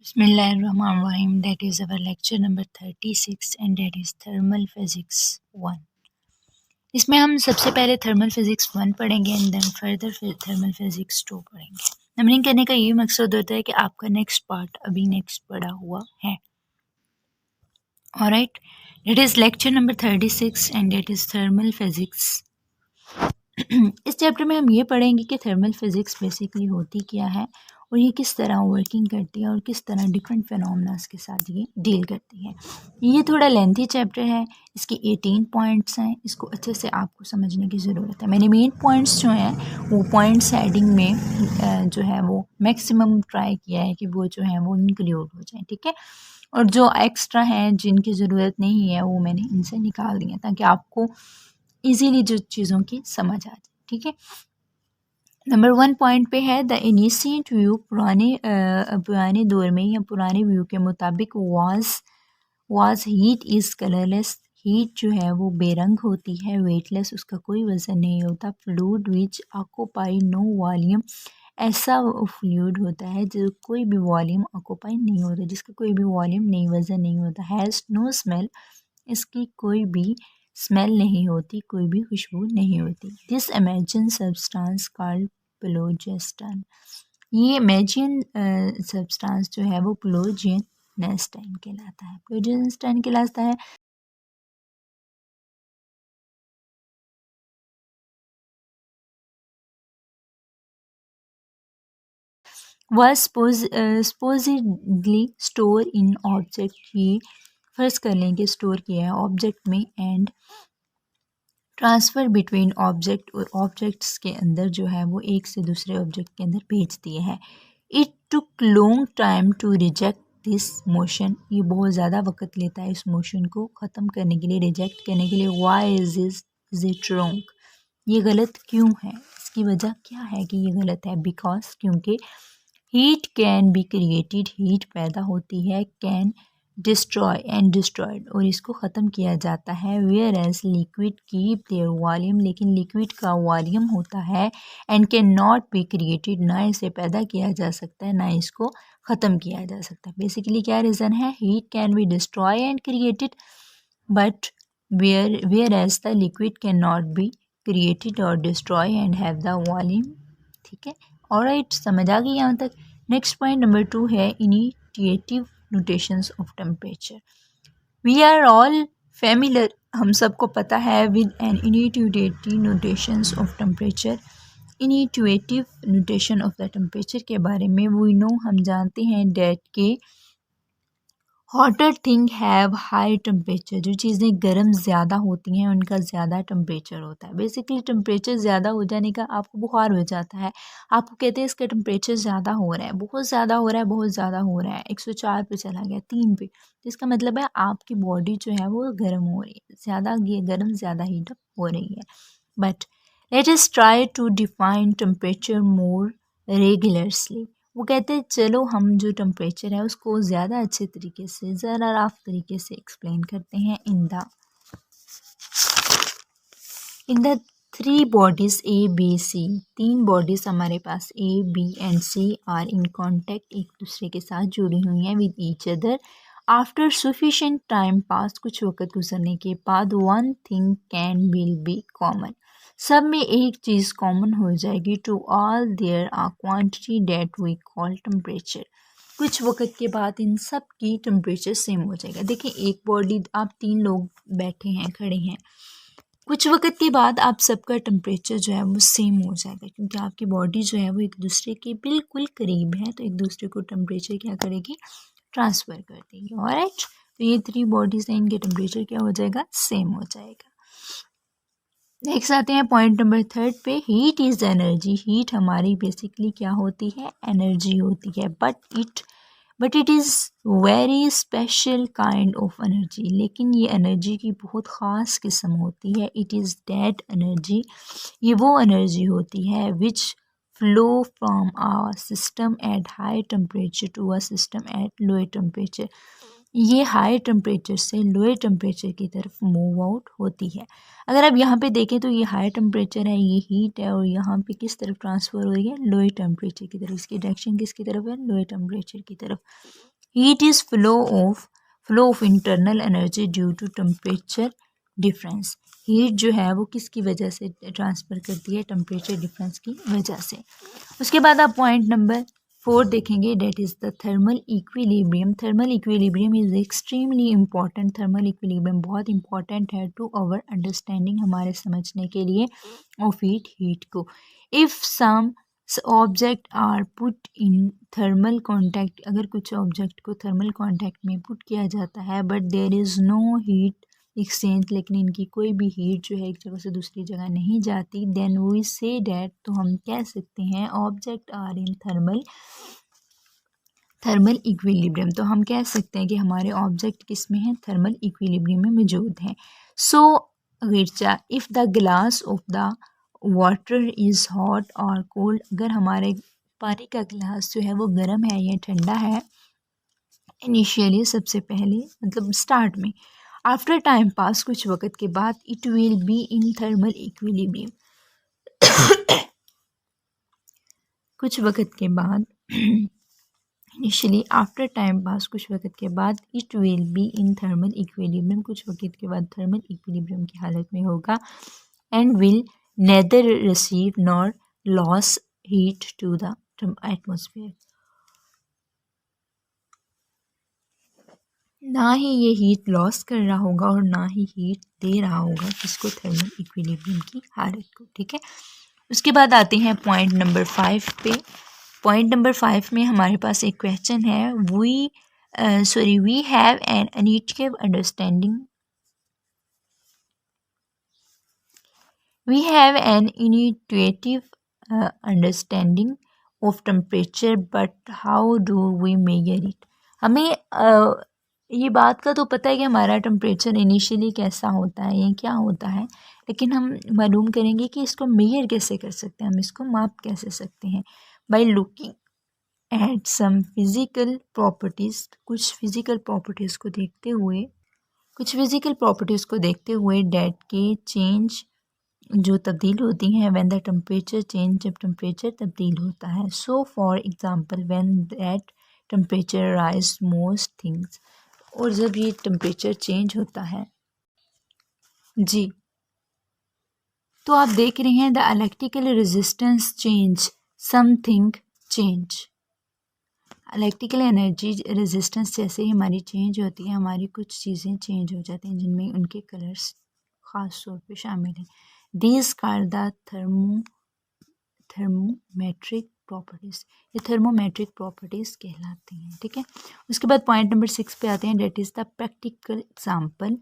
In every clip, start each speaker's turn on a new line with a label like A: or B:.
A: Bismillahirrahmanirrahim. That is our lecture number 36 and that is thermal physics 1. इसमें हम सबसे पहले थर्मल फिजिक्स 1 पढ़ेंगे and then further thermal physics 2 पढ़ेंगे। नंबरिंग करने का ये मकसद होता है कि आपका नेक्स्ट पार्ट अभी नेक्स्ट पढ़ा हुआ है। Alright, that is lecture number 36 and that is thermal physics। इस चैप्टर में हम ये पढ़ेंगे कि थर्मल फिजिक्स बेसिकली होती क्या है और ये किस तरह वर्किंग करती है और किस तरह डिफरेंट फिनोमेनास के साथ ये डील करती है। ये थोड़ा लेंथी चैप्टर है, इसके 18 पॉइंट्स हैं, इसको अच्छे से आपको समझने की ज़रूरत है। मैंने मेन पॉइंट्स जो हैं वो पॉइंट्स हेडिंग में जो है वो मैक्सिमम ट्राई किया है कि वो जो है वो इंक्लूड हो जाए, ठीक है। और जो एक्स्ट्रा हैं जिनकी ज़रूरत नहीं है वो मैंने इनसे निकाल दिया ताकि आपको इजीली जो चीज़ों की समझ आ जाए, ठीक है। नंबर 1 पॉइंट पे है द इनिशिएट व्यू पुराने दौर में या पुराने व्यू के मुताबिक was heat is colourless. Heat जो है वो बेरंग होती है, वेटलेस, उसका कोई वजन नहीं होता। Fluid which occupy no volume, ऐसा फ्लूड होता है जो कोई भी वॉल्यूम ऑक्यूपाई नहीं होता, जिसका कोई भी वॉल्यूम नहीं, वजन नहीं होता। हैज़ नो स्मेल, इसकी कोई भी स्मेल नहीं होती, कोई भी खुशबू नहीं होती। दिस इमेजिन सब्सटेंस कॉल्ड प्लोजेस्टन, ये इमेजिन सब्सटेंस जो है वो प्लोजेनेस्टाइन कहलाता है। प्लोजेनेस्टाइन कहलाता है। वह सपोजिडली स्टोर इन ऑब्जेक्ट, ये फर्ज कर लें कि स्टोर किया है ऑब्जेक्ट में, एंड ट्रांसफ़र बिटवीन ऑब्जेक्ट, और ऑब्जेक्ट्स के अंदर जो है वो एक से दूसरे ऑब्जेक्ट के अंदर भेज दिए हैं। It took long time to reject this motion, ये बहुत ज़्यादा वक्त लेता है इस मोशन को ख़त्म करने के लिए, रिजेक्ट करने के लिए। वाई इज़ इट रॉन्ग, ये गलत क्यों है, इसकी वजह क्या है कि ये गलत है। बिकॉज, क्योंकि heat can be created, heat पैदा होती है, कैन डिस्ट्रॉय एंड डिस्ट्रॉयड, और इसको ख़त्म किया जाता है। Where as liquid keep their volume, लेकिन लिक्विड का वॉल्यूम होता है, and can not be created, ना इसे पैदा किया जा सकता है ना इसको ख़त्म किया जा सकता है। बेसिकली क्या रीज़न है, heat can be destroy and created but whereas the liquid can not be created or destroy and have the volume, ठीक है। ऑलराइट, समझ आ गई यहाँ तक। नेक्स्ट पॉइंट नंबर 2 है initiative notations of temperature. We are all familiar, हम सबको पता है with an initiative notations of temperature. Initiative notation of the temperature के बारे में वी नो, हम जानते हैं डेट के hotter thing have high temperature, जो चीज़ें गर्म ज़्यादा होती हैं उनका ज़्यादा टेम्परेचर होता है। बेसिकली टेम्परेचर ज़्यादा हो जाने का आपको बुखार हो जाता है, आपको कहते हैं इसका टेम्परेचर ज़्यादा हो रहा है, बहुत ज़्यादा हो रहा है, बहुत ज़्यादा हो रहा है, 104 पे चला गया, 3 पे, तो इसका मतलब है आपकी बॉडी जो है वो गर्म हो रही है, ज़्यादा गर्म, ज़्यादा हीटअप हो रही है। But let us try to define temperature more regularly, वो कहते हैं चलो हम जो टेम्परेचर है उसको ज़्यादा अच्छे तरीके से, ज़रा रफ तरीके से एक्सप्लेन करते हैं। In the 3 bodies A B C, 3 bodies हमारे पास A B and C are in contact, एक दूसरे के साथ जुड़ी हुई हैं with each other. After sufficient time pass, कुछ वक्त गुजरने के बाद, one thing can will be common, सब में एक चीज़ कॉमन हो जाएगी। To all there a quantity that we call temperature, कुछ वक्त के बाद इन सब की टेम्परेचर सेम हो जाएगा। देखिए एक बॉडी, आप 3 लोग बैठे हैं, खड़े हैं, कुछ वक्त के बाद आप सबका टेम्परेचर जो है वो सेम हो जाएगा, क्योंकि आपकी बॉडी जो है वो एक दूसरे के बिल्कुल करीब है, तो एक दूसरे को टेम्परेचर क्या करेगी, ट्रांसफ़र कर देगी। ऑलराइट, तो ये 3 बॉडीज़ हैं, इनके टेम्परेचर क्या हो जाएगा, सेम हो जाएगा। नेक्स्ट आते हैं पॉइंट नंबर 3 पे, हीट इज़ एनर्जी। हीट हमारी बेसिकली क्या होती है, एनर्जी होती है। But it is very special kind of energy, लेकिन ये एनर्जी की बहुत ख़ास किस्म होती है। इट इज़ दैट एनर्जी, ये वो एनर्जी होती है which flow from a system at high temperature to a system at low temperature, ये हाई टेम्परेचर से लोअर टेम्परेचर की तरफ मूव आउट होती है। अगर आप यहाँ पे देखें तो ये हाई टेम्परेचर है, ये हीट है, और यहाँ पे किस तरफ ट्रांसफ़र हो रही है, लोअर टेम्परेचर की तरफ। इसकी डायरेक्शन किसकी तरफ है, लोअर टेम्परेचर की तरफ। Heat is flow of internal energy due to temperature difference. Heat जो है वो किसकी वजह से ट्रांसफ़र करती है, टेम्परेचर डिफरेंस की वजह से। उसके बाद आप पॉइंट नंबर 4 देखेंगे, that is the thermal equilibrium. Thermal equilibrium is extremely important. Thermal equilibrium बहुत इंपॉर्टेंट है टू आवर अंडरस्टैंडिंग, हमारे समझने के लिए, ऑफ हीट को। If some object are put in thermal contact, अगर कुछ ऑब्जेक्ट को थर्मल कॉन्टैक्ट में पुट किया जाता है, but there is no heat exchange, लेकिन इनकी कोई भी हीट जो है एक जगह से दूसरी जगह नहीं जाती, देन वी से डैट, तो हम कह सकते हैं object are in thermal equilibrium. तो हम कह सकते हैं कि हमारे ऑब्जेक्ट किस में है, थर्मल इक्विलिब्रियम में मौजूद हैं। सो गिरचा, if the glass of the water is hot or cold, अगर हमारे पानी का गिलास जो है वो गर्म है या ठंडा है, इनिशियली सबसे पहले मतलब स्टार्ट में, आफ्टर टाइम पास कुछ वक्त के बाद, it will be in thermal equilibrium, कुछ वक्त के बाद, इनिशियली आफ्टर टाइम पास कुछ वक्त के बाद, it will be in thermal equilibrium, कुछ वक्त के बाद थर्मल इक्विलिब्रियम की हालत में होगा, and will neither receive nor loss heat to the atmosphere, ना ही ये हीट लॉस कर रहा होगा और ना ही हीट दे रहा होगा किसको, थर्मल इक्विलिब्रियम की हालत को। ठीक है, उसके बाद आते हैं पॉइंट नंबर 5 पे। पॉइंट नंबर 5 में हमारे पास एक क्वेश्चन है, we have an initial understanding, we have an intuitive understanding of temperature, but how do we measure it? हमें ये बात का तो पता है कि हमारा टेम्परेचर इनिशियली कैसा होता है, ये क्या होता है, लेकिन हम मालूम करेंगे कि इसको मेजर कैसे कर सकते हैं, हम इसको माप कैसे सकते हैं, by looking at some physical properties, कुछ फिज़िकल प्रॉपर्टीज़ को देखते हुए, डेट के चेंज जो तब्दील होती हैं, व्हेन द टेम्परेचर चेंज, जब टेम्परेचर तब्दील होता है। So for example when that temperature rise most things, और जब ये टेम्परेचर चेंज होता है जी, तो आप देख रहे हैं the electrical resistance change, something change, electrical energy resistance जैसे ही हमारी चेंज होती है, हमारी कुछ चीज़ें चेंज हो जाती हैं, जिनमें उनके कलर्स ख़ास तौर पे शामिल हैं। These car the thermometric properties, ये थर्मोमेट्रिक प्रॉपर्टीज़ कहलाती हैं। ठीक है, उसके बाद पॉइंट नंबर 6 पे आते हैं, date is the practical example.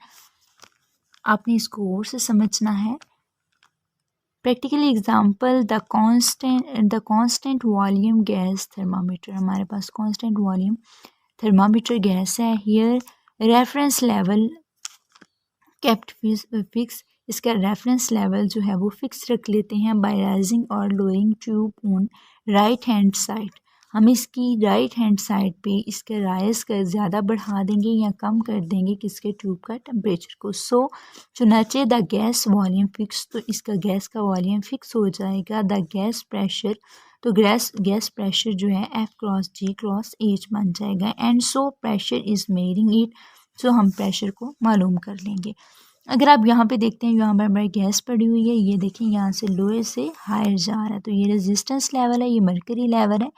A: आपने इसको और से समझना है। Practical example, the constant volume gas thermometer, हमारे पास कांस्टेंट वॉल्यूम थर्मामीटर गैस है। Here reference level kept fix, इसका रेफरेंस लेवल जो है वो फिक्स रख लेते हैं, by rising or lowering tube on right hand side, हम इसकी राइट हैंड साइड पे इसका राइज कर ज़्यादा बढ़ा देंगे या कम कर देंगे किसके, ट्यूब का टेम्परेचर को। सो चुनाचे द गैस वॉल्यूम फिक्स, तो इसका गैस का वॉल्यूम फिक्स हो जाएगा। द गैस प्रेशर, तो गैस प्रेशर जो है F cross G cross H बन जाएगा। And so pressure is measuring it, so हम प्रेशर को मालूम कर लेंगे। अगर आप यहाँ पे देखते हैं, यहाँ पर हमारी गैस पड़ी हुई है, ये देखें यहाँ से लोअर से हायर जा रहा है, तो ये रेजिस्टेंस लेवल है, ये मरकरी लेवल है,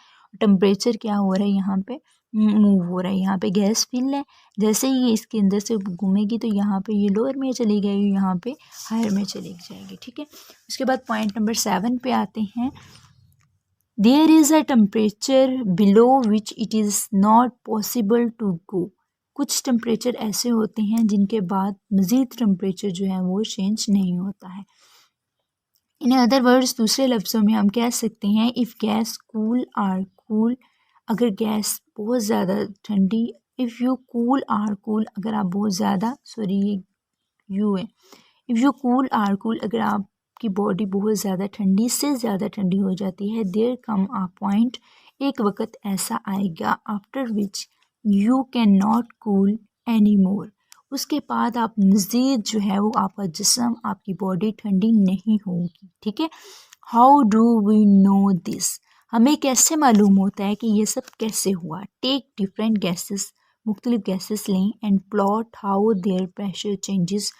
A: टेम्परेचर क्या हो रहा है यहाँ पे, मूव हो रहा है। यहाँ पे गैस फिल है, जैसे ही ये इसके अंदर से घूमेगी तो यहाँ पे ये लोअर में चली गई, यहाँ पे हायर में चली जाएगी। ठीक है, उसके बाद पॉइंट नंबर 7 पे आते हैं। There is a temperature below which it is not possible to go, कुछ टेम्परेचर ऐसे होते हैं जिनके बाद मज़ीद टेम्परेचर जो है वो चेंज नहीं होता है। इन अदर वर्ड्स, दूसरे लफ्ज़ों में हम कह सकते हैं, if gas cool or cool, अगर गैस बहुत ज़्यादा ठंडी, if you cool or cool, अगर आप बहुत ज़्यादा, सॉरी ये यू है, if you cool or cool, अगर आपकी बॉडी बहुत ज़्यादा ठंडी से ज़्यादा ठंडी हो जाती है। देयर कम आ पॉइंट, एक वक्त ऐसा आएगा, after which you can not cool any more. उसके बाद आप मज़ीद जो है वो आपका जिस्म, आपकी बॉडी ठंडी नहीं होगी, ठीक है। How do we know this, हमें कैसे मालूम होता है कि ये सब कैसे हुआ। टेक डिफरेंट गैसेस, मुख्तलिफ गैसेस लें and plot how their pressure changes,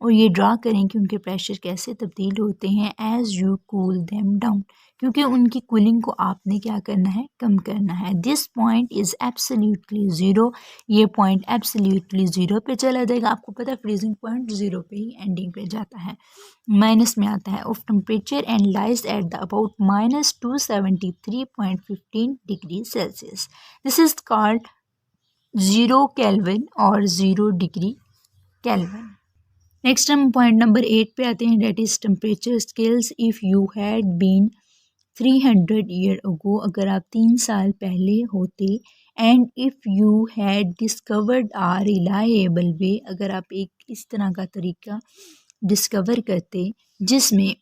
A: और ये ड्रा करें कि उनके प्रेशर कैसे तब्दील होते हैं as you cool them down, क्योंकि उनकी कूलिंग को आपने क्या करना है, कम करना है। This point is absolutely zero, ये पॉइंट एब्सोल्युटली ज़ीरो पे चला जाएगा। आपको पता है फ्रीजिंग पॉइंट ज़ीरो पे ही एंडिंग पे जाता है, माइनस में आता है of temperature and lies at the about -273.15 degree Celsius. This is called 0 Kelvin और 0 डिग्री केल्विन। नेक्स्ट हम पॉइंट नंबर 8 पे आते हैं, that is temperature scales. If you had been 300 year ago, अगर आप 3 साल पहले होते, and if you had discovered a reliable way, अगर आप एक इस तरह का तरीका डिस्कवर करते जिसमें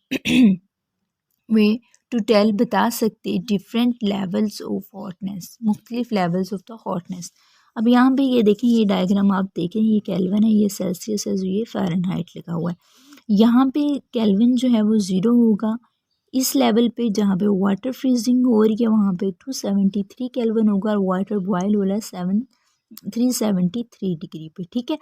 A: वे टू टेल बता सकते डिफरेंट लेवल्स ऑफ हॉटनेस, मुख्तलिफ लेवल्स ऑफ द हॉटनेस। अब यहाँ पे ये देखें, ये डायग्राम आप देखें, ये केल्विन है, ये सेल्सियस है, ये फ़ारेनहाइट लिखा हुआ है। यहाँ पे केल्विन जो है वो ज़ीरो होगा इस लेवल पे जहाँ पे वाटर फ्रीजिंग हो रही है, वहाँ पे 273 केल्विन होगा और वाटर बॉयल हो रहा है 373 डिग्री पे, ठीक है।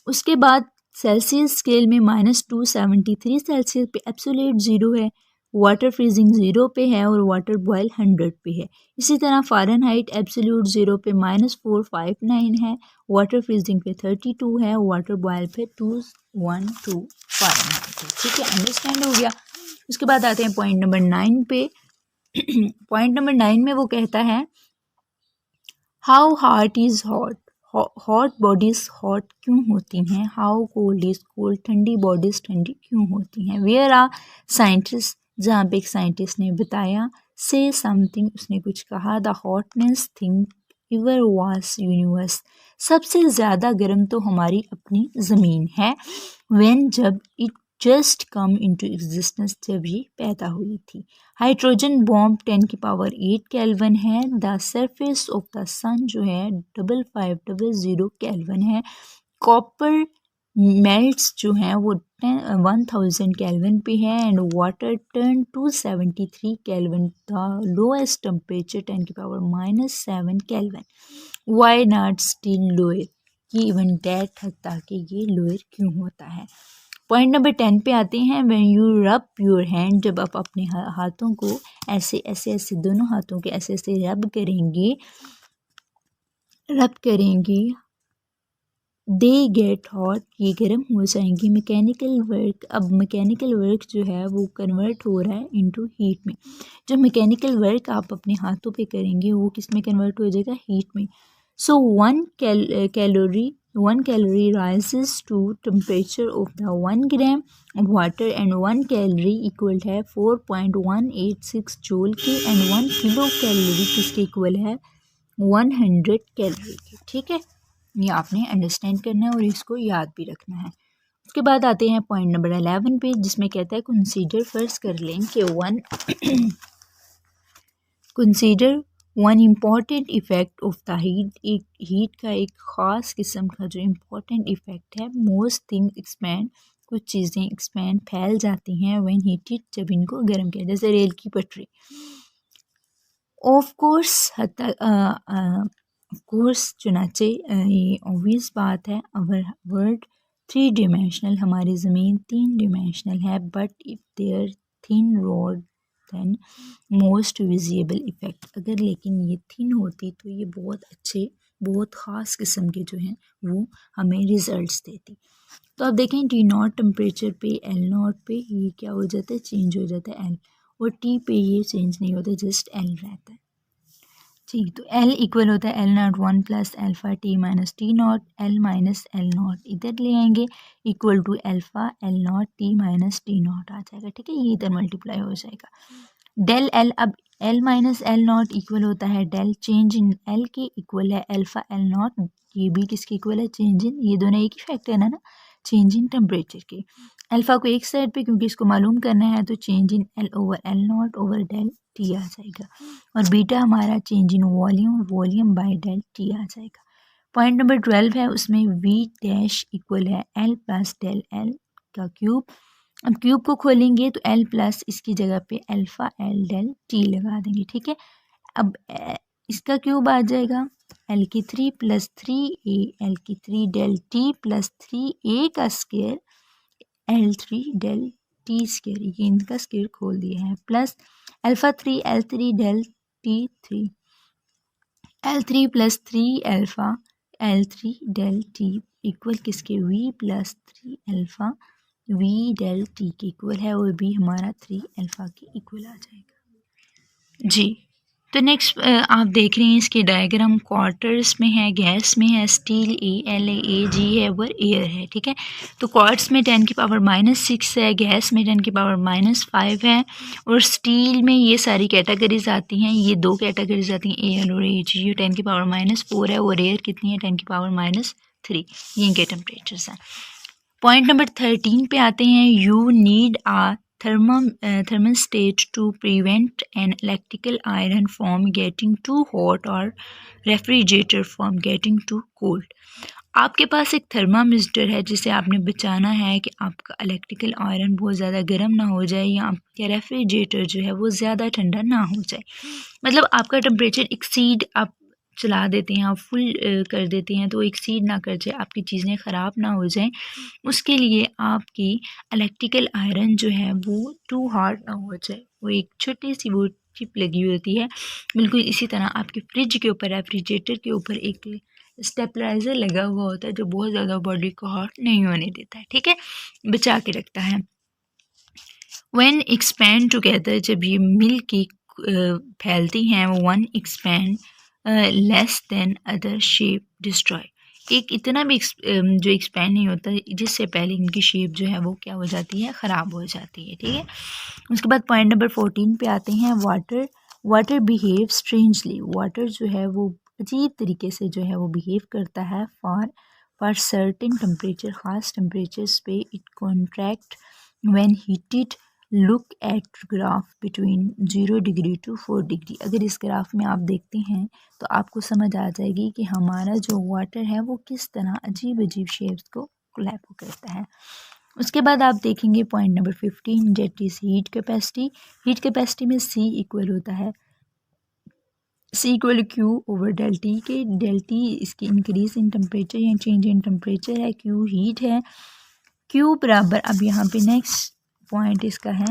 A: उसके बाद सेल्सियस स्केल में -273 सेल्सियस पे एब्सोल्यूट ज़ीरो है, वाटर फ्रीजिंग ज़ीरो पे है और वाटर बॉयल 100 पे है। इसी तरह फ़ारेनहाइट एब्सोल्यूट ज़ीरो पे -459 है, वाटर फ्रीजिंग पे 32 है, वाटर बॉयल पे 212 फ़ारेनहाइट है, ठीक है। अंडरस्टैंड हो गया। उसके बाद आते हैं पॉइंट नंबर 9 पे। पॉइंट नंबर 9 में वो कहता है how heart is hot, hot bodies hot क्यों होती हैं, हाउ कोल्ड इज़ कोल्ड, ठंडी बॉडीज़ ठंडी क्यों होती हैं। वेयर आर साइंटिस्ट, जहाँ पे एक साइंटिस्ट ने बताया, से समथिंग, उसने कुछ कहा, the hotness thing ever was universe, सबसे ज़्यादा गर्म तो हमारी अपनी ज़मीन है, व्हेन जब it just come into existence, जब ये पैदा हुई थी। हाइड्रोजन बॉम्ब 10⁸ केल्विन है। द सरफेस ऑफ द सन जो है 5500 केल्विन है। कॉपर मेल्ट्स जो हैं वो 1000 केल्विन पे है and water turn 273 kelvin, the lowest temperature 10⁻⁻7 kelvin. Why not still lower, ये इवन डेट हद तक ये लोअर क्यों होता है। पॉइंट नंबर 10 पे आते हैं, when you rub your hand, जब आप अपने हाथों को ऐसे ऐसे ऐसे दोनों हाथों के ऐसे ऐसे रब करेंगे दे गेट हॉट, ये गर्म हो जाएंगे। मैकेनिकल वर्क, अब मैकेनिकल वर्क जो है वो कन्वर्ट हो रहा है इनटू हीट में। जो मैकेनिकल वर्क आप अपने हाथों पे करेंगे वो किस में कन्वर्ट हो जाएगा, हीट में। सो 1 calorie rises to temperature of the 1 gram of water and 1 calorie equal है 4.186 जूल की एंड 1 किलो कैलोरी किसके इक्वल है 100 कैलोरी की, ठीक है। ये आपने अंडरस्टैंड करना है और इसको याद भी रखना है। उसके बाद आते हैं पॉइंट नंबर 11 पे, जिसमें कहता है कंसीडर, फर्ज कर लें कि consider one important effect of the heat, एक हीट का एक ख़ास किस्म का जो इम्पॉर्टेंट इफ़ेक्ट है। मोस्ट थिंग एक्सपैंड, कुछ चीज़ें एक्सपैंड फैल जाती हैं व्हेन हीटेड, जब इनको गर्म किया, जैसे रेल की पटरी। ऑफ कोर्स चुनाचे ये ऑब्वियस बात है, अवर वर्ल्ड 3 डिमेंशनल, हमारी ज़मीन 3 डिमेंशनल है, but if they're thin rod then most visible effect, अगर लेकिन ये थिन होती तो ये बहुत अच्छे, बहुत ख़ास किस्म के जो हैं वो हमें रिजल्ट्स देती। तो अब देखें टी नॉट टेम्परेचर पे, एल नॉट पे ये क्या हो जाता है, चेंज हो जाता है एल, और टी पे ये चेंज नहीं होता, जस्ट एल रहता है। ठीक, तो एल इक्वल होता है L naught 1 plus alpha T minus T naught, L minus L naught इधर ले आएंगे, equal to alpha L naught T minus T naught आ जाएगा, ठीक है। ये इधर मल्टीप्लाई हो जाएगा। डेल एल, अब L minus L naught equal होता है डेल चेंज इन एल के, इक्वल है एल्फ़ा एल नॉट, ये भी किसके इक्वल है, चेंज इन, ये दोनों एक ही फैक्टर है ना, चेंज इन टेम्परेचर की। अल्फ़ा को एक साइड पे क्योंकि इसको मालूम करना है तो change in L over L naught over del T आ जाएगा, और बीटा हमारा change in volume volume by del T आ जाएगा। पॉइंट नंबर 12 है, उसमें वी डैश इक्वल है एल प्लस डेल एल का क्यूब। अब क्यूब को खोलेंगे तो एल प्लस इसकी जगह पे अल्फ़ा एल डेल टी लगा देंगे, ठीक है। अब इसका क्यूब आ जाएगा एल की 3 प्लस 3 ए एल की 3 डेल टी प्लस 3 ए का square L 3 del T square, ये इनका स्क्वायर खोल दिया है, plus alpha 3 L 3 del T 3 L 3 plus 3 alpha L 3 del T equal किसके V plus 3 alpha V del T के equal है, और भी हमारा 3 अल्फ़ा के इक्वल आ जाएगा जी। तो नेक्स्ट आप देख रहे हैं इसके डायग्राम, क्वार्टर्स में है, गैस में है, स्टील ए एल ए जी है, और एयर है, ठीक है। तो क्वार्ट्स में 10 की पावर -6 है, गैस में 10 की पावर -5 है, और स्टील में ये सारी कैटेगरीज आती हैं, ये 2 कैटेगरीज आती हैं ए एल और ए जी, ये 10 की पावर -4 है, और एयर कितनी है 10 की पावर -3, ये इनके टेम्परेचर्स हैं। पॉइंट नंबर 13 पे आते हैं, you need a thermostat to prevent an electrical iron from getting too hot or refrigerator from getting too cold। आपके पास एक थर्मामिस्टर है जिसे आपने बचाना है कि आपका इलेक्ट्रिकल आयरन बहुत ज़्यादा गर्म ना हो जाए, या आपका रेफ्रिजरेटर जो है वो ज़्यादा ठंडा ना हो जाए। मतलब आपका टेम्परेचर एक्सीड आप चला देते हैं, आप फुल कर देते हैं, तो एक्सीड ना कर जाए, आपकी चीज़ें ख़राब ना हो जाएं, उसके लिए आपकी इलेक्ट्रिकल आयरन जो है वो टू हार्ड ना हो जाए, वो एक छोटी सी वो चिप लगी हुई होती है, बिल्कुल इसी तरह आपके फ्रिज के ऊपर रेफ्रिजरेटर के ऊपर एक स्टेबलाइज़र लगा हुआ होता है जो बहुत ज़्यादा बॉडी को हॉट नहीं होने देता है, ठीक है, बचा के रखता है। व्हेन एक्सपैंड टुगेदर, जब ये मिल के फैलती हैं, one expand less than other shape destroy, एक इतना भी जो एक्सपैंड नहीं होता जिससे पहले इनकी शेप जो है वो क्या हो जाती है, ख़राब हो जाती है, ठीक है। उसके बाद पॉइंट नंबर 14 पे आते हैं, वाटर बिहेव स्ट्रेंजली, वाटर जो है वो अजीब तरीके से जो है वो बिहेव करता है फॉर सर्टेन टेम्परेचर, ख़ास टेम्परेचर्स पे, it contract when heated. Look at graph between 0 degree to 4 degree. अगर इस ग्राफ में आप देखते हैं तो आपको समझ आ जाएगी कि हमारा जो वाटर है वो किस तरह अजीब अजीब शेप्स को कोलैप्स करता है। उसके बाद आप देखेंगे point number 15, that is heat capacity. Heat capacity में सी इक्वल होता है C equal Q over del T के, डेल टी इसकी इंक्रीज इन टेम्परेचर या चेंज इन टेम्परेचर है, क्यू हीट है, क्यू बराबर, अब यहाँ पे नेक्स्ट पॉइंट इसका है,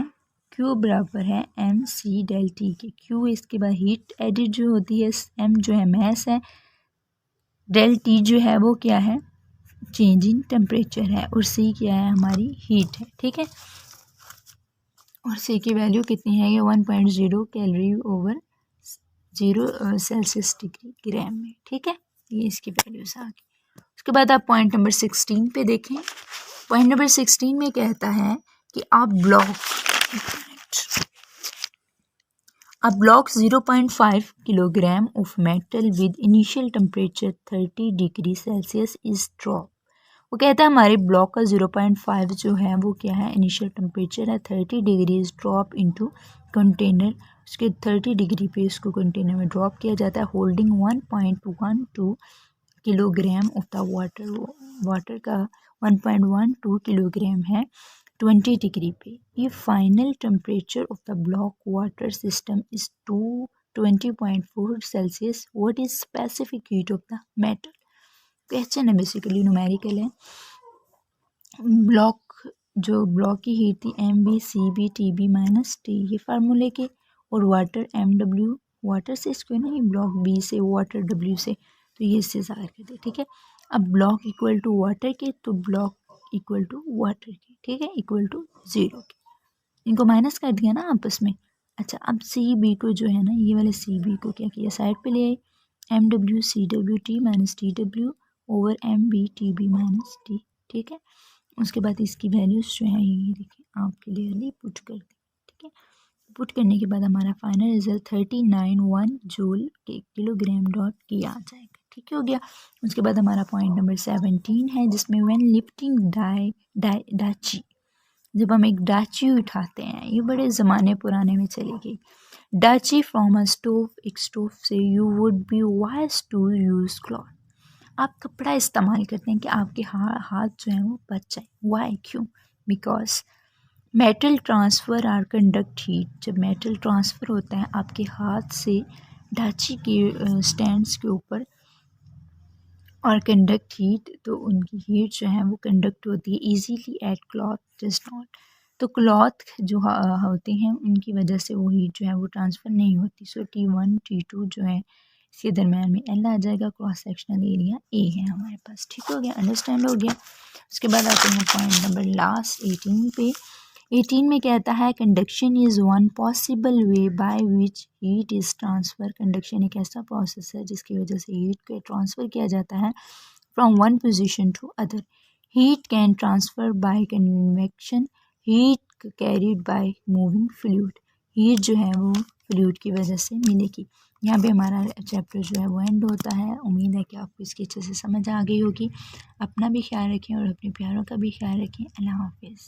A: क्यू बराबर है एम सी डेल टी के, क्यू इसके बाद हीट एडिड जो होती है, एम जो है मैस है, डेल टी जो है वो क्या है, चेंज इन टेम्परेचर है, और सी क्या है, हमारी हीट है, ठीक है। और सी की वैल्यू कितनी है, ये 1.0 कैलोरी ओवर 0 सेल्सियस डिग्री ग्राम में, ठीक है, ये इसकी वैल्यूज आ गई। उसके बाद आप पॉइंट नंबर 16 पे देखें, पॉइंट नंबर 16 में कहता है कि आप block 0.5 kilogram of metal with initial temperature 30 degree Celsius is drop. वो कहता है हमारे ब्लॉक का 0.5 जो है वो क्या है, इनिशियल टेम्परेचर है 30 डिग्री ड्रॉप इनटू कंटेनर, उसके 30 डिग्री पे इसको कंटेनर में ड्रॉप किया जाता है, holding 1.12 kilogram of the water का 1.12 किलोग्राम है 20 डिग्री पे। ये final temperature of the block water system is 20.4 Celsius, what is specific heat of the metal. Question है बेसिकली न्यूमेरिकल है, ब्लॉक की हीट थी M B C B T B minus T, ये फार्मूले के, और वाटर एम डब्ल्यू, वाटर से इसको है ना, ये ब्लॉक बी से, वाटर डब्ल्यू से, तो ये इससे ज़ाहिर कर दे, ठीक है। अब ब्लॉक इक्वल टू वाटर के, तो ब्लॉक इक्वल टू वाटर के, ठीक है, इक्वल टू 0 के, इनको माइनस कर दिया ना आपस में। अच्छा, अब सी बी को जो है ना, ये वाले सी बी को क्या किया, साइड पे ले आए, M W C W T minus T W over M B T B minus T, ठीक है। उसके बाद इसकी वैल्यूज जो है ये देखिए आप क्लियरली पुट कर दें, ठीक है। पुट करने के बाद हमारा फाइनल रिजल्ट 39.1 जूल के किलोग्राम डॉट की आ जाएगा, ठीक है। ठीक हो गया। उसके बाद हमारा पॉइंट नंबर 17 है जिसमें व्हेन लिफ्टिंग डाची, जब हम एक डाची उठाते हैं, ये बड़े ज़माने पुराने में चली गई। डाची फ्रॉम अ स्टोव, एक स्टोव से, you would be wise to use cloth, आप कपड़ा इस्तेमाल करते हैं कि आपके हाथ जो है वो बच जाए। वाई, क्यों? Because metal transfer R conduct heat, जब मेटल ट्रांसफ़र होता है आपके हाथ से ढांची के स्टैंड्स के ऊपर और कंडक्ट हीट, तो उनकी हीट जो है वो कंडक्ट होती है easily at cloth does not, तो क्लॉथ जो होते हैं उनकी वजह से वो हीट जो है वो ट्रांसफ़र नहीं होती। सो T1 T2 जो है इसके दरम्यान में एल आ जाएगा, क्रॉस सेक्शनल एरिया ए है हमारे पास। ठीक हो गया, अंडरस्टैंड हो गया। उसके बाद आते हैं पॉइंट नंबर लास्ट 18 पे। 18 में कहता है conduction is one possible way by which heat is transfer, conduction एक ऐसा प्रोसेस है जिसकी वजह से हीट को ट्रांसफ़र किया जाता है from one position to other. Heat can transfer by convection, heat carried by moving fluid, heat जो है वो फ्लूइड की वजह से मिलेगी। यहाँ पे हमारा चैप्टर जो है वो एंड होता है। उम्मीद है कि आपको इसकी अच्छे से समझ आ गई होगी। अपना भी ख्याल रखें और अपने प्यारों का भी ख्याल रखें। अल्लाह हाफिज़।